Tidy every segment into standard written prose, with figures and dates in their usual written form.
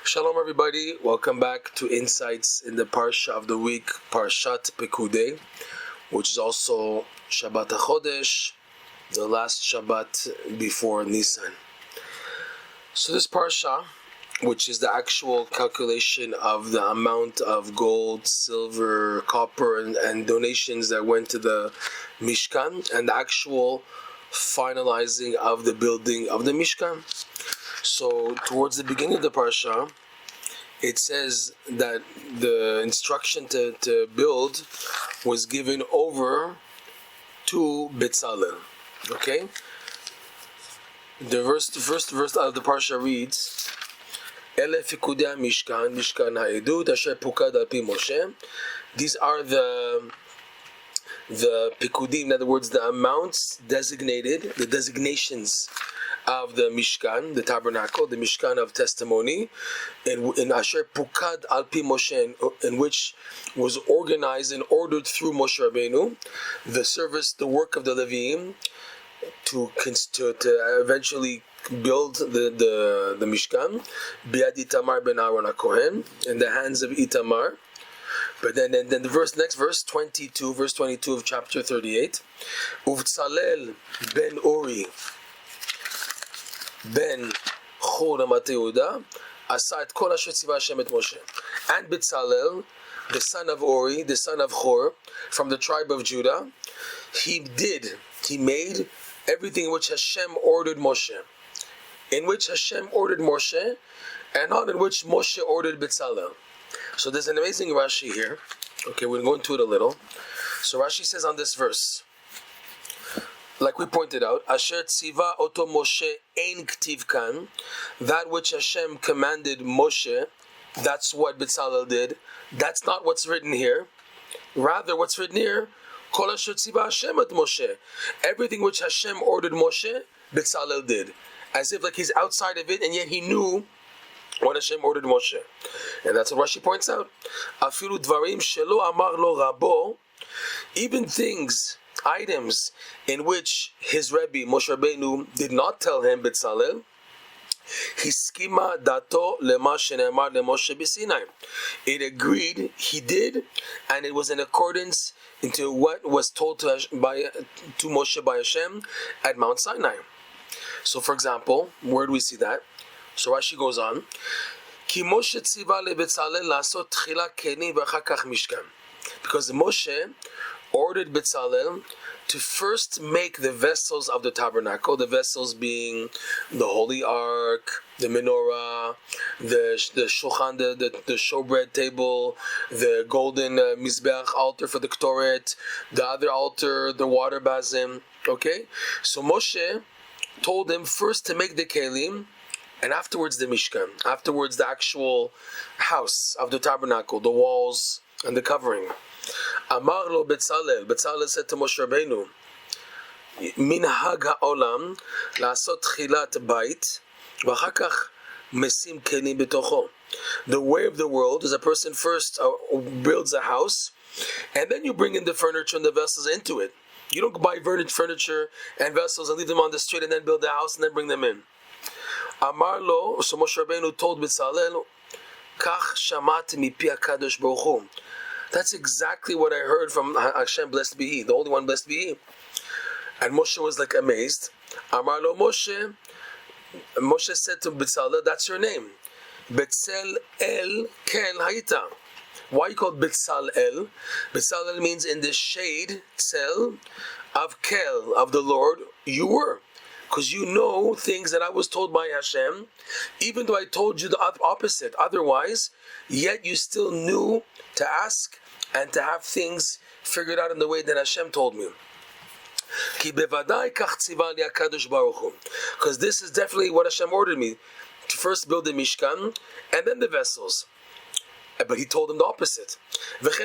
Shalom everybody, welcome back to Insights in the Parsha of the week, Parashat Pekudei, which is also Shabbat HaChodesh, the last Shabbat before Nisan. So this Parsha, which is the actual calculation of the amount of gold, silver, copper, and donations that went to the Mishkan, and the actual finalizing of the building of the Mishkan. So towards the beginning of the Parsha, it says that the instruction to build was given over to Betzalel. Okay? The first verse out of the Parsha reads, Ele Pekudei Mishkan, Mishkan ha'edut, asher pukad al pi Moshe. These are the Pekudei, in other words, the amounts designated, the designations of the Mishkan, the tabernacle, the Mishkan of testimony, in Asher Pukad al pi Moshe, in which was organized and ordered through Moshe Rabbeinu, the service, the work of the Leviim, to eventually build the Mishkan, Biad Itamar ben Aaron HaKohen, in the hands of Itamar. But then the next verse 22 of chapter 38, Betzalel ben Uri ben Chor Ramat Yehuda asa et kol asher tziva Hashem et Moshe. And Betzalel, the son of Uri, the son of Chor, from the tribe of Judah, he made everything which Hashem ordered Moshe. In which Hashem ordered Moshe, and not in which Moshe ordered Betzalel. So there's an amazing Rashi here. Okay, we're going to go into it a little. So Rashi says on this verse, like we pointed out, Asher tziva oto Moshe ein ktiv kan, that which Hashem commanded Moshe, that's what Betzalel did. That's not what's written here. Rather, what's written here, kol asher tziva Hashem et Moshe, everything which Hashem ordered Moshe, Betzalel did. As if like he's outside of it, and yet he knew what Hashem ordered Moshe. And that's what Rashi points out. Afilu dvarim shelo amar lo rabo, even things, items in which his Rebbe, Moshe Rabbeinu, did not tell him, Betzalel, hiskima dato lema shenemar leMoshe b'Sinai. It agreed, he did, and it was in accordance into what was told to Moshe by Hashem at Mount Sinai. So for example, where do we see that? So Rashi goes on, Ki Moshe tziva leBetzalel lasot tchila keilim v'achar kach Mishkan. Because Moshe ordered Betzalel to first make the vessels of the tabernacle, the vessels being the holy ark, the menorah, the shulchan, the showbread table, the golden mizbeach altar for the Keter, the other altar, the water basin. Okay? So Moshe told him first to make the keilim, and afterwards the Mishkan, afterwards the actual house of the tabernacle, the walls and the covering. Amar lo Betzalel said to Moshe Rabbeinu, Minhag ha'olam la'asot tchilat bait v'achar kach mesim keilim betocho. The way of the world is a person first builds a house, and then you bring in the furniture and the vessels into it. You don't buy furniture and vessels and leave them on the street and then build a house and then bring them in. Amar lo, so Moshe Rabbeinu told Betzalel, Kach shamati mipi HaKadosh Baruch Hu. That's exactly what I heard from Hashem, blessed be He, the only one, blessed be He. And Moshe was like amazed. Amar lo Moshe said to Betzalel, that's your name. Betzel Kel Hayita. Why you called Betzalel? Betzalel means in the shade, Tzel, of Kel, of the Lord, you were. Because you know things that I was told by Hashem, even though I told you the opposite. Otherwise, yet you still knew to ask and to have things figured out in the way that Hashem told me. Because this is definitely what Hashem ordered me, to first build the Mishkan and then the vessels. But he told him the opposite. That's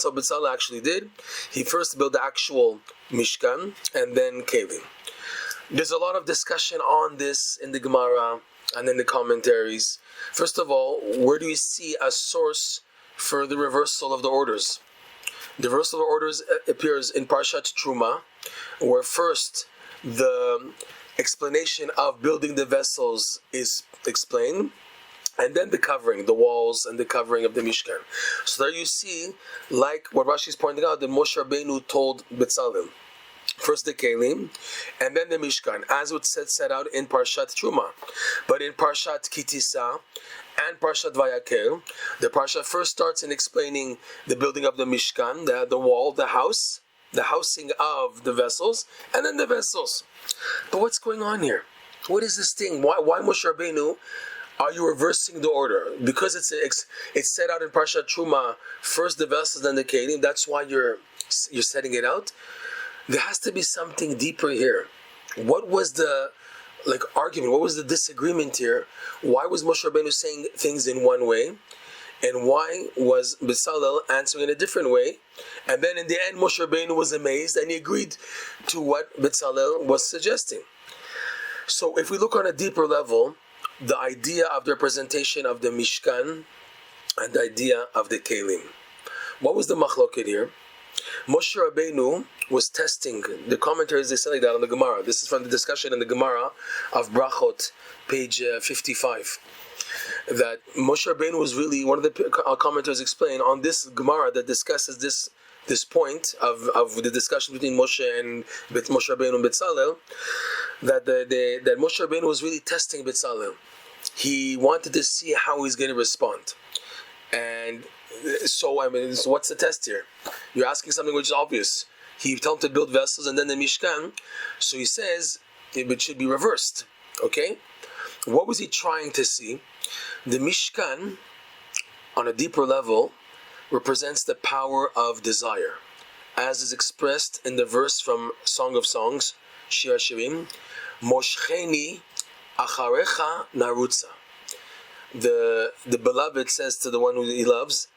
what Betzalel actually did. He first built the actual Mishkan and then keilim. There's a lot of discussion on this in the Gemara and in the commentaries. First of all, where do you see a source for the reversal of the orders? The reversal of the orders appears in Parshat Truma, where first the explanation of building the vessels is explained, and then the covering, the walls and the covering of the Mishkan. So there you see, like what Rashi is pointing out, that Moshe Rabbeinu told Betzalel, first the keilim, and then the Mishkan, as it set out in Parshat Truma. But in Parshat Kitisa and Parashat Vayakel, the Parsha first starts in explaining the building of the Mishkan, the wall, the house, the housing of the vessels, and then the vessels. But what's going on here? What is this thing? Why Moshe Rabbeinu? Are you reversing the order? Because it's set out in Parshat Truma, first the vessels, then the keilim. That's why you're setting it out. There has to be something deeper here. What was the argument? What was the disagreement here? Why was Moshe Rabbeinu saying things in one way, and why was Betzalel answering in a different way? And then in the end, Moshe Rabbeinu was amazed and he agreed to what Betzalel was suggesting. So if we look on a deeper level, the idea of the representation of the Mishkan and the idea of the keilim. What was the machloket here? Moshe Rabbeinu was testing, the commentaries they say like that on the Gemara. This is from the discussion in the Gemara of Brachot, page 55. That Moshe Rabbeinu was really, one of the commentators explain on this Gemara that discusses this point of the discussion between Moshe Rabbeinu and Betzalel, that Moshe Rabbeinu was really testing Betzalel. He wanted to see how he's going to respond. And so what's the test here? You're asking something which is obvious. He told him to build vessels and then the Mishkan. So he says it should be reversed. Okay? What was he trying to see? The Mishkan, on a deeper level, represents the power of desire, as is expressed in the verse from Song of Songs, Shir HaShirim, Moshcheni acharecha narutza. The beloved says to the one who he loves,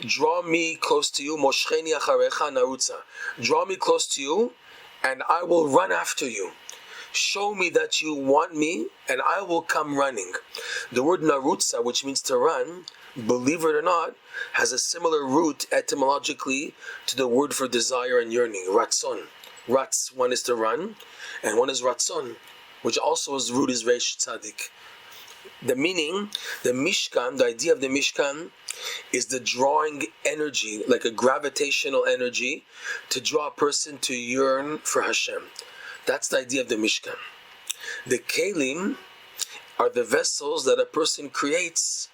draw me close to you, Moshcheni acharecha narutza. Draw me close to you, and I will run after you. Show me that you want me, and I will come running. The word narutza, which means to run, believe it or not, has a similar root etymologically to the word for desire and yearning, ratzon. Ratz, one is to run, and one is ratzon, which also his root is reish tzadik. The meaning, the Mishkan, the idea of the Mishkan, is the drawing energy, like a gravitational energy, to draw a person to yearn for Hashem. That's the idea of the Mishkan. The keilim are the vessels that a person creates.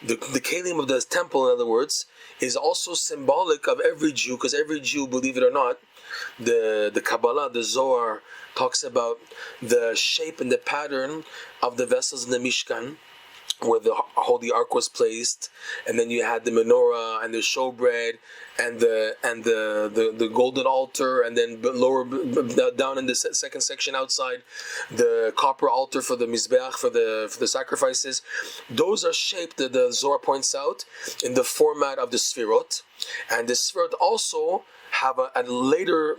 The keilim of the temple, in other words, is also symbolic of every Jew, because every Jew, believe it or not, the Kabbalah, the Zohar, talks about the shape and the pattern of the vessels in the Mishkan, where the Holy Ark was placed, and then you had the menorah and the showbread and the golden altar, and then lower down in the second section outside, the copper altar for the mizbeach, for the sacrifices. Those are shaped, the Zohar points out, in the format of the sfirot, and the sfirot also have a later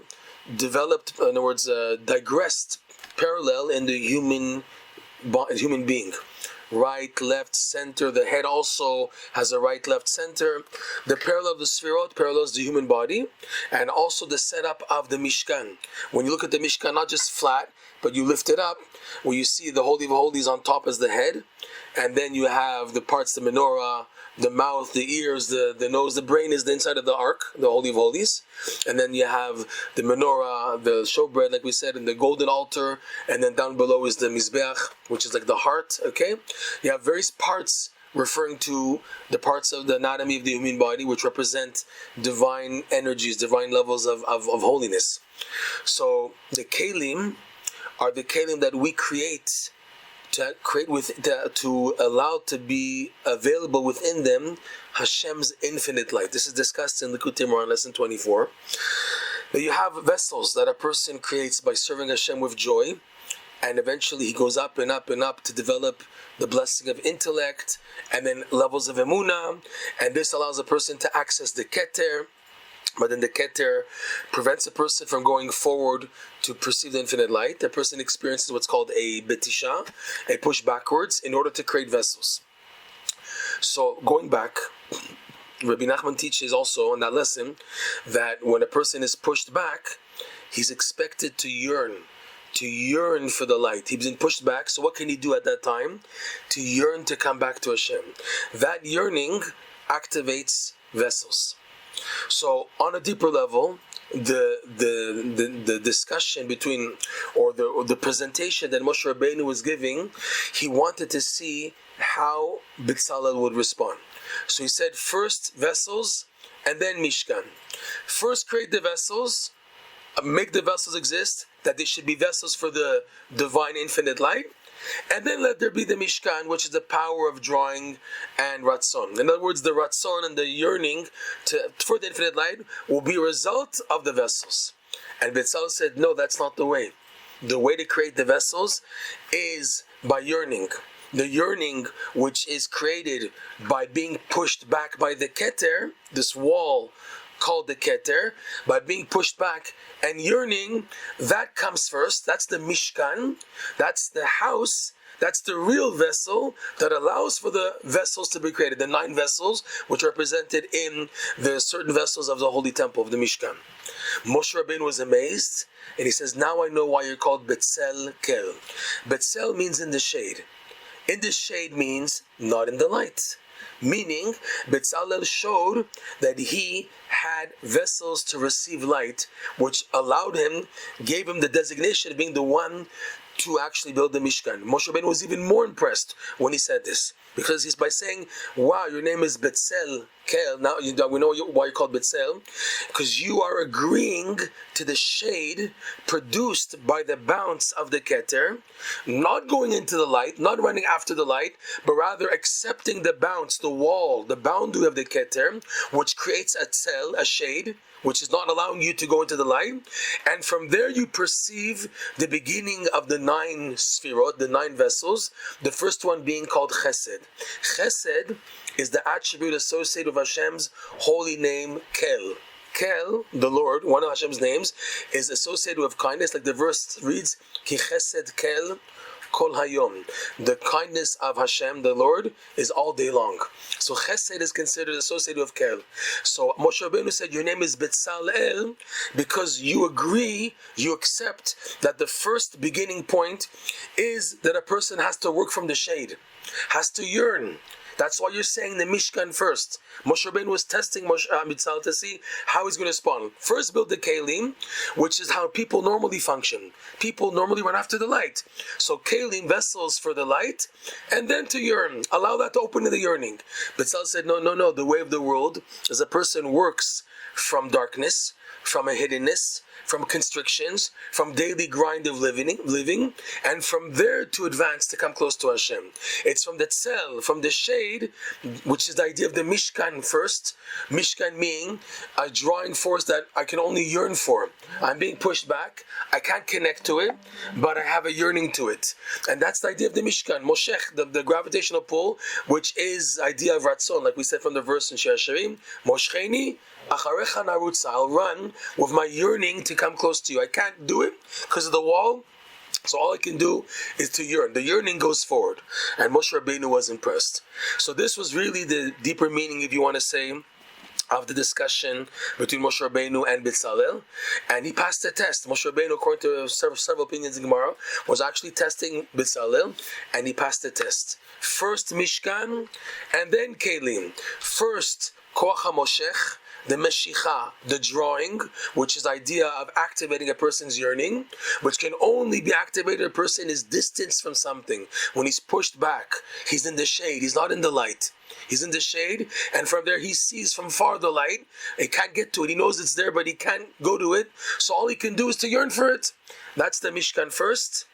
developed, in other words, digressed parallel in the human being. Right, left, center. The head also has a right, left, center. The parallel of the Sfirot parallels the human body, and also the setup of the Mishkan. When you look at the Mishkan, not just flat, but you lift it up, where you see the Holy of Holies on top as the head, and then you have the parts, the menorah, the mouth, the ears, the nose, the brain is the inside of the ark, the Holy of Holies. And then you have the menorah, the showbread, like we said, and the golden altar. And then down below is the mizbeach, which is like the heart, okay? You have various parts referring to the parts of the anatomy of the human body, which represent divine energies, divine levels of holiness. So the keilim are the keilim that we create to allow to be available within them Hashem's infinite light. This is discussed in Likutey Moharan, lesson 24. That you have vessels that a person creates by serving Hashem with joy, and eventually he goes up and up and up to develop the blessing of intellect, and then levels of emunah, and this allows a person to access the Keter. But then the Keter prevents a person from going forward to perceive the infinite light. The person experiences what's called a betisha, a push backwards, in order to create vessels. So going back, Rabbi Nachman teaches also in that lesson that when a person is pushed back, he's expected to yearn to yearn for the light. He's been pushed back, so what can he do at that time? To yearn to come back to Hashem. That yearning activates vessels. So on a deeper level, the discussion between, or the presentation that Moshe Rabbeinu was giving, he wanted to see how Betzalel would respond. So he said, first vessels, and then Mishkan. First create the vessels, make the vessels exist, that they should be vessels for the divine infinite light, and then let there be the Mishkan, which is the power of drawing and ratzon. In other words, the ratzon and the yearning for the infinite light will be a result of the vessels. And Betzalel said, no, that's not the way. The way to create the vessels is by yearning. The yearning, which is created by being pushed back by the Keter, this wall called the Keter, by being pushed back and yearning, that comes first. That's the Mishkan. That's the house. That's the real vessel that allows for the vessels to be created. The 9 vessels, which are represented in the certain vessels of the Holy Temple, of the Mishkan. Moshe Rabbeinu was amazed, and he says, now I know why you're called Betzel Kel. Betzel means in the shade. In the shade means not in the light. Meaning, Betzalel showed that he had vessels to receive light, which gave him the designation of being the one to actually build the Mishkan. Moshe Rabbeinu was even more impressed when he said this, because he's by saying, wow, your name is Betzel Kel. Now we know why you're called Betzel, because you are agreeing to the shade produced by the bounce of the Keter, not going into the light, not running after the light, but rather accepting the bounce, the wall, the boundary of the Keter, which creates a tzel, a shade, which is not allowing you to go into the light. And from there you perceive the beginning of the 9 sphirot, the 9 vessels, the first one being called Chesed. Chesed is the attribute associated with Hashem's holy name, Kel. Kel, the Lord, one of Hashem's names, is associated with kindness, like the verse reads, Ki Chesed Kel Kol Hayom. The kindness of Hashem, the Lord, is all day long. So Chesed is considered associated with Kel. So Moshe Rabbeinu said, your name is Betzalel, because you agree, you accept that the first beginning point is that a person has to work from the shade, has to yearn. That's why you're saying the Mishkan first. Moshe Rabbeinu was testing Betzalel to see how he's going to respond. First build the keilim, which is how people normally function. People normally run after the light. So keilim, vessels for the light, and then to yearn. Allow that to open in the yearning. Betzalel said, no. The way of the world is a person works from darkness, from a hiddenness, from constrictions, from daily grind of living, and from there to advance, to come close to Hashem. It's from the tzel, from the shade, which is the idea of the Mishkan first. Mishkan meaning a drawing force that I can only yearn for. I'm being pushed back, I can't connect to it, but I have a yearning to it. And that's the idea of the Mishkan, Moshech, the gravitational pull, which is the idea of ratzon, like we said from the verse in Shir Hashirim, Moshcheni, Acharecha narutza, I'll run with my yearning to come close to you. I can't do it because of the wall, so all I can do is to yearn. The yearning goes forward, and Moshe Rabbeinu was impressed. So this was really the deeper meaning, if you want to say, of the discussion between Moshe Rabbeinu and Betzalel, and he passed the test. Moshe Rabbeinu, according to several opinions in Gemara, was actually testing Betzalel, and he passed the test. First Mishkan, and then keilim. First Koach HaMoshech, the meshicha, the drawing, which is the idea of activating a person's yearning, which can only be activated if a person is distanced from something. When he's pushed back, he's in the shade, he's not in the light. He's in the shade, and from there he sees from far the light. He can't get to it. He knows it's there, but he can't go to it. So all he can do is to yearn for it. That's the Mishkan first,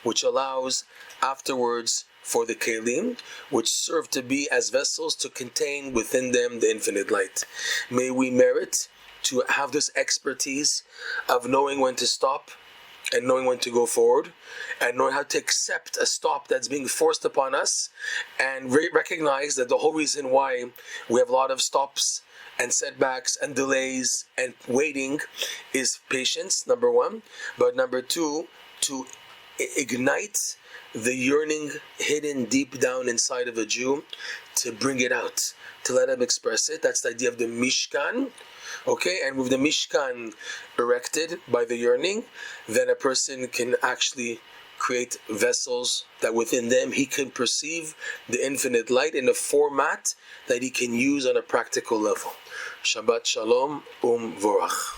which allows afterwards for the keilim, which serve to be as vessels to contain within them the infinite light. May we merit to have this expertise of knowing when to stop and knowing when to go forward, and knowing how to accept a stop that's being forced upon us, and recognize that the whole reason why we have a lot of stops and setbacks and delays and waiting is patience, number one, but number two, to ignite the yearning hidden deep down inside of a Jew, to bring it out, to let him express it. That's the idea of the Mishkan, Okay, and with the Mishkan erected by the yearning, then a person can actually create vessels that within them he can perceive the infinite light in a format that he can use on a practical level. Shabbat Shalom, Vorach.